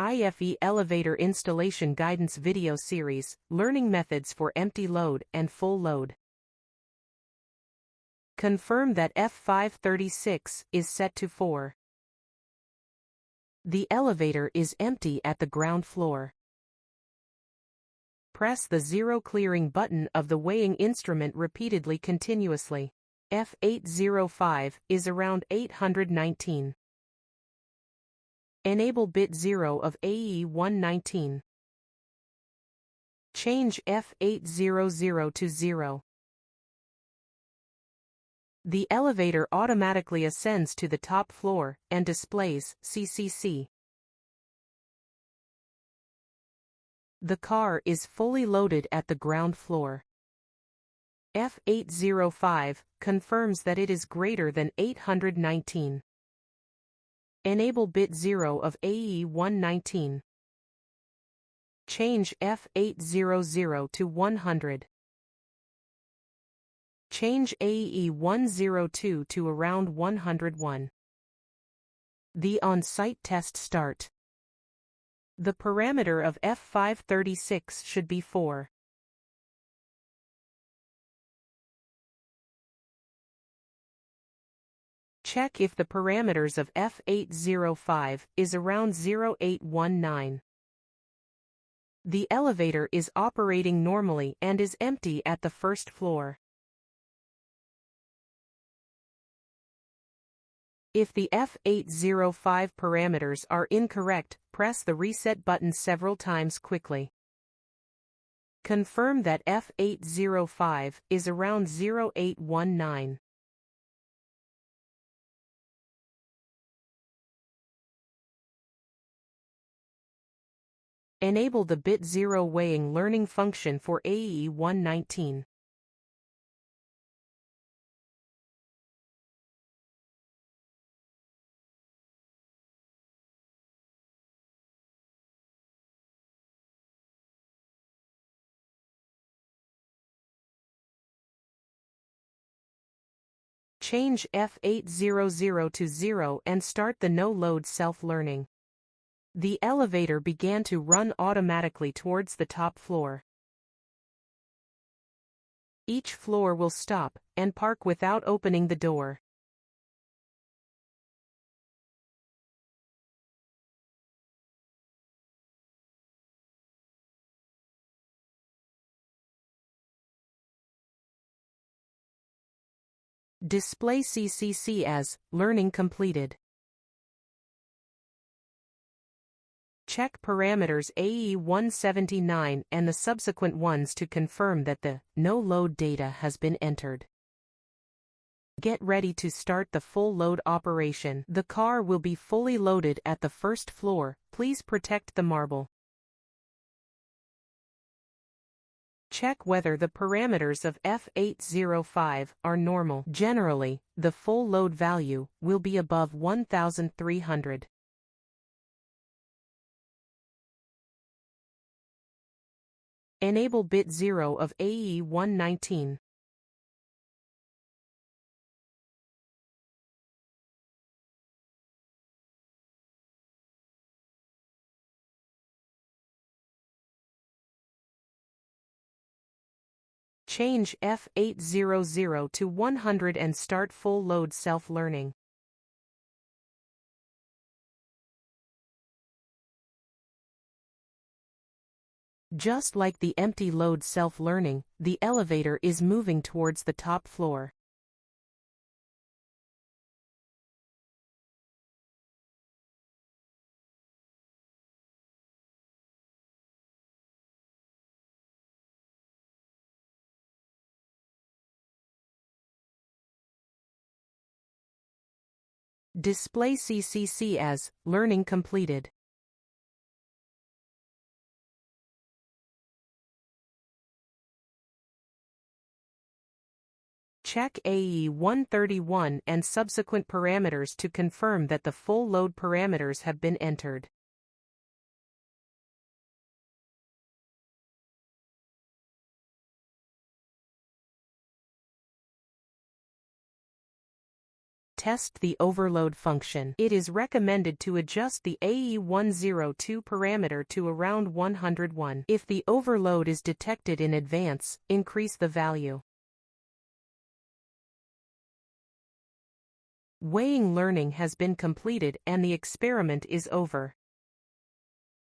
IFE Elevator Installation Guidance Video Series, Learning Methods for Empty Load and Full Load. Confirm that F536 is set to 4. The elevator is empty at the ground floor. Press the zero clearing button of the weighing instrument repeatedly continuously. F805 is around 819. Enable bit 0 of AE119. Change F800 to 0. The elevator automatically ascends to the top floor and displays CCC. The car is fully loaded at the ground floor. F805 confirms that it is greater than 819. Enable bit 0 of AE119. Change F800 to 100. Change AE102 to around 101. The on-site test start. The parameter of F536 should be 4. Check if the parameters of F805 is around 0819. The elevator is operating normally and is empty at the first floor. If the F805 parameters are incorrect, press the reset button several times quickly. Confirm that F805 is around 0819. Enable the bit 0 weighing learning function for AE119. Change F800 to 0 and start the no-load self-learning. The elevator began to run automatically towards the top floor. Each floor will stop and park without opening the door. Display CCC as learning completed. Check parameters AE179 and the subsequent ones to confirm that the no-load data has been entered. Get ready to start the full load operation. The car will be fully loaded at the first floor. Please protect the marble. Check whether the parameters of F805 are normal. Generally, the full load value will be above 1,300. Enable bit 0 of AE119. Change F800 to 100 and start full load self-learning. Just like the empty load self-learning, the elevator is moving towards the top floor. Display CCC as learning completed. Check AE131 and subsequent parameters to confirm that the full load parameters have been entered. Test the overload function. It is recommended to adjust the AE102 parameter to around 101. If the overload is detected in advance, increase the value. Weighing learning has been completed and the experiment is over.